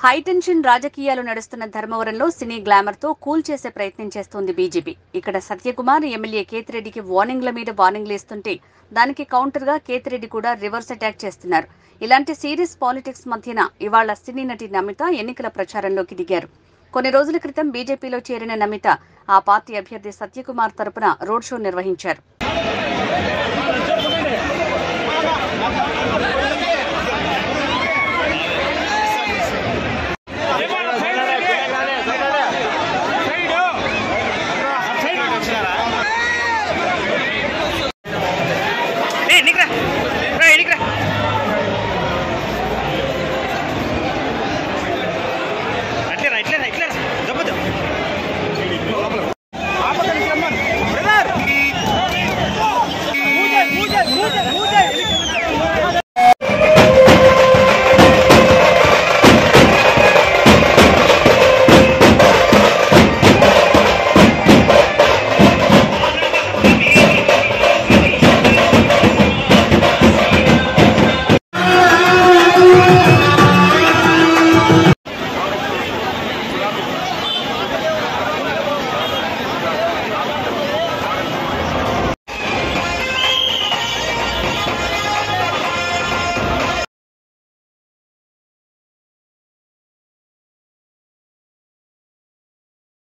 High tension రాజకీయాలు నడుస్తున్న ధర్మవరంలో సినీ గ్లామర్ తో కూల్ చేసే ప్రయత్నం చేస్తోంది బీజేపీ. ఇక్కడ సత్యకుమార్ ఎమ్మెల్యే కేతిరెడ్డికి వార్నింగ్ల మీద వార్నింగ్లు ఇస్తుంటే దానికి కౌంటర్ గా కేతిరెడ్డి కూడా రివర్స్ అటాక్ చేస్తున్నారు. ఇలాంటి సీరియస్ పాలిటిక్స్ మధ్యన ఇవాళ సినీ నటి నమిత ఎన్నికల ప్రచారంలోకి దిగారు. కొన్ని రోజుల క్రితం బీజేపీలో చేరిన నమిత ఆ పార్టీ అభ్యర్థి సత్యకుమార్ తరపున రోడ్ షో నిర్వహించారు.